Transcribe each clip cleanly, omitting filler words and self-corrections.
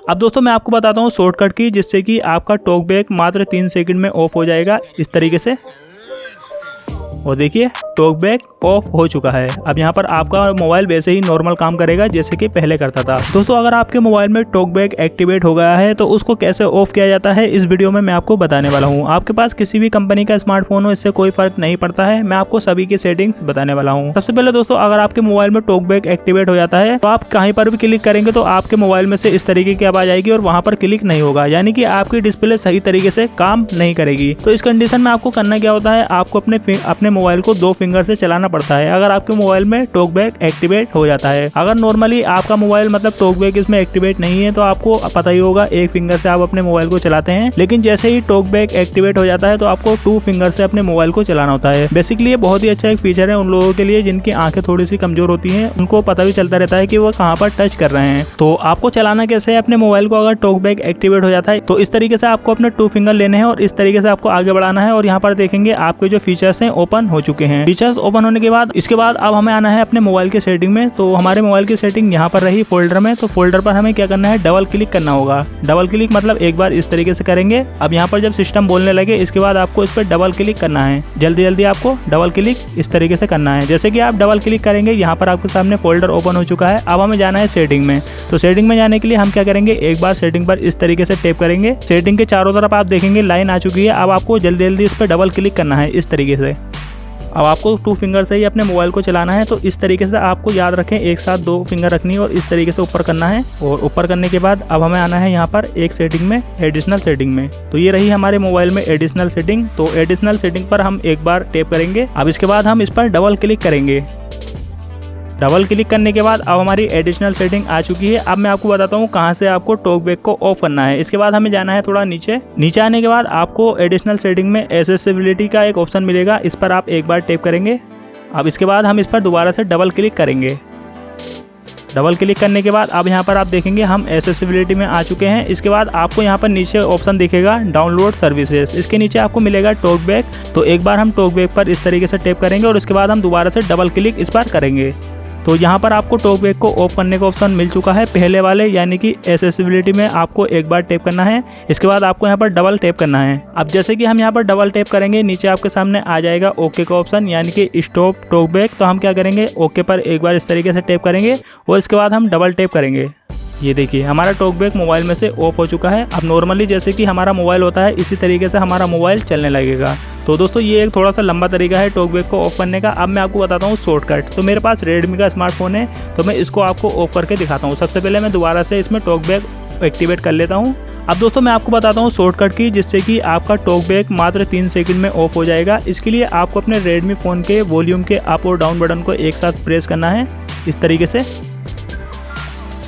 अब दोस्तों मैं आपको बताता हूँ शॉर्टकट की, जिससे कि आपका टॉक बैक मात्र 3 सेकंड में ऑफ हो जाएगा इस तरीके से। और देखिए टॉक बैक ऑफ हो चुका है। अब यहाँ पर आपका मोबाइल वैसे ही नॉर्मल काम करेगा जैसे कि पहले करता था। दोस्तों अगर आपके मोबाइल में टॉक बैक एक्टिवेट हो गया है तो उसको कैसे ऑफ किया जाता है इस वीडियो में मैं आपको बताने वाला हूँ। आपके पास किसी भी कंपनी का स्मार्टफोन हो, इससे कोई फर्क नहीं पड़ता है, मैं आपको सभी की सेटिंग्स बताने वाला हूँ। सबसे पहले दोस्तों अगर आपके मोबाइल में टॉक बैक एक्टिवेट हो जाता है तो आप कहीं पर भी क्लिक करेंगे तो आपके मोबाइल में से इस तरीके की आवाज आएगी और वहां पर क्लिक नहीं होगा, यानी कि आपकी डिस्प्ले सही तरीके से काम नहीं करेगी। तो इस कंडीशन में आपको करना क्या होता है, आपको अपने मोबाइल को 2 फिंगर से चलाना पड़ता है अगर आपके मोबाइल में टॉक बैक एक्टिवेट हो जाता है। अगर नॉर्मली आपका मोबाइल मतलब टॉक बैक इसमें एक्टिवेट नहीं है तो आपको पता ही होगा 1 फिंगर से आप अपने मोबाइल को चलाते हैं, लेकिन जैसे ही टॉक बैक एक्टिवेट हो जाता है तो आपको 2 फिंगर से अपने मोबाइल को चलाना होता है। बेसिकली ये बहुत ही अच्छा एक फीचर है उन लोगों के लिए जिनकी आंखें थोड़ी सी कमजोर होती हैं, उनको पता भी चलता रहता है कि वो कहाँ पर टच कर रहे हैं। तो आपको चलाना कैसे है अपने मोबाइल को अगर टॉक बैक एक्टिवेट हो जाता है तो इस तरीके से आपको अपने 2 फिंगर लेने हैं और इस तरीके से आपको आगे बढ़ाना है और यहाँ पर देखेंगे आपके जो फीचर्स हैं ओपन हो चुके हैं। फीचर्स ओपन होने के बाद इसके बाद अब हमें आना है अपने मोबाइल की सेटिंग में। तो हमारे मोबाइल की सेटिंग यहाँ पर रही फोल्डर में, तो फोल्डर पर हमें क्या करना है, डबल क्लिक करना होगा। डबल क्लिक मतलब एक बार इस तरीके से करेंगे। अब यहाँ पर जब सिस्टम बोलने लगे इसके बाद आपको इस पर डबल क्लिक करना है। जल्दी जल्दी आपको डबल क्लिक इस तरीके से करना है। जैसे कि आप डबल क्लिक करेंगे यहाँ पर आपके सामने फोल्डर ओपन हो चुका है। अब हमें जाना है सेटिंग में। तो सेटिंग में जाने के लिए हम क्या करेंगे, एक बार सेटिंग पर इस तरीके से टैप करेंगे। सेटिंग के चारों तरफ आप देखेंगे लाइन आ चुकी है। अब आपको जल्दी जल्दी इस पर डबल क्लिक करना है इस तरीके से। अब आपको 2 फिंगर से ही अपने मोबाइल को चलाना है। तो इस तरीके से आपको याद रखें, एक साथ 2 फिंगर रखनी है और इस तरीके से ऊपर करना है। और ऊपर करने के बाद अब हमें आना है यहाँ पर एक सेटिंग में, एडिशनल सेटिंग में। तो ये रही हमारे मोबाइल में एडिशनल सेटिंग। तो एडिशनल सेटिंग पर हम एक बार टैप करेंगे। अब इसके बाद हम इस पर डबल क्लिक करेंगे। डबल क्लिक करने के बाद अब हमारी एडिशनल सेटिंग आ चुकी है। अब मैं आपको बताता हूँ कहाँ से आपको टॉक बैक को ऑफ करना है। इसके बाद हमें जाना है थोड़ा नीचे। नीचे आने के बाद आपको एडिशनल सेटिंग में एक्सेसिबिलिटी का एक ऑप्शन मिलेगा, इस पर आप एक बार टैप करेंगे। अब इसके बाद हम इस पर दोबारा से डबल क्लिक करेंगे। डबल क्लिक करने के बाद अब यहाँ पर आप देखेंगे हम एक्सेसिबिलिटी में आ चुके हैं। इसके बाद आपको यहाँ पर नीचे ऑप्शन दिखेगा डाउनलोड सर्विसेज, इसके नीचे आपको मिलेगा टॉक बैक। तो एक बार हम टॉक बैक पर इस तरीके से टैप करेंगे और इसके बाद हम दोबारा से डबल क्लिक इस पर करेंगे। तो यहाँ पर आपको टॉक बैक को ऑफ करने का ऑप्शन मिल चुका है पहले वाले, यानी कि एक्सेसिबिलिटी में आपको एक बार टैप करना है। इसके बाद आपको यहाँ पर डबल टैप करना है। अब जैसे कि हम यहाँ पर डबल टैप करेंगे नीचे आपके सामने आ जाएगा ओके का ऑप्शन, यानी कि स्टॉप टॉक बैक। तो हम क्या करेंगे, ओके पर एक बार इस तरीके से टैप करेंगे और इसके बाद हम डबल टैप करेंगे। ये देखिए हमारा टॉक बैक मोबाइल में से ऑफ हो चुका है। अब नॉर्मली जैसे कि हमारा मोबाइल होता है इसी तरीके से हमारा मोबाइल चलने लगेगा। तो दोस्तों ये एक थोड़ा सा लंबा तरीका है टॉक बैक को ऑफ करने का। अब मैं आपको बताता हूँ शॉर्टकट। तो मेरे पास रेडमी का स्मार्टफोन है तो मैं इसको आपको ऑफ करके दिखाता हूँ। सबसे पहले मैं दोबारा से इसमें टॉक बैक एक्टिवेट कर लेता हूँ। अब दोस्तों मैं आपको बताता हूँ शॉर्टकट की, जिससे कि आपका टॉक बैक मात्र 3 सेकंड में ऑफ हो जाएगा। इसके लिए आपको अपने रेडमी फ़ोन के वॉल्यूम के अप और डाउन बटन को एक साथ प्रेस करना है इस तरीके से।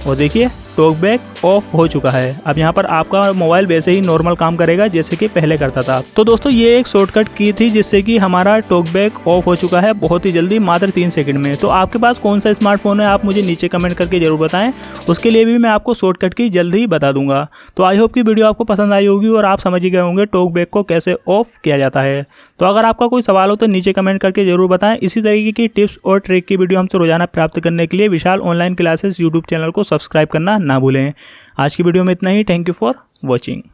और देखिए टॉक बैक ऑफ हो चुका है। अब यहाँ पर आपका मोबाइल वैसे ही नॉर्मल काम करेगा जैसे कि पहले करता था। तो दोस्तों ये एक शॉर्टकट की थी जिससे कि हमारा टॉक बैक ऑफ हो चुका है बहुत ही जल्दी, मात्र 3 सेकंड में। तो आपके पास कौन सा स्मार्टफोन है आप मुझे नीचे कमेंट करके जरूर बताएं, उसके लिए भी मैं आपको शॉर्टकट की जल्द ही बता दूंगा। तो आई होप की वीडियो आपको पसंद आई होगी और आप समझ ही गए होंगे टॉक बैक को कैसे ऑफ किया जाता है। तो अगर आपका कोई सवाल हो तो नीचे कमेंट करके जरूर बताएं। इसी तरीके की टिप्स और ट्रिक की वीडियो हमसे रोजाना प्राप्त करने के लिए Vishal online classes YouTube channel को सब्सक्राइब करना ना भूलें। आज की वीडियो में इतना ही। Thank you for watching.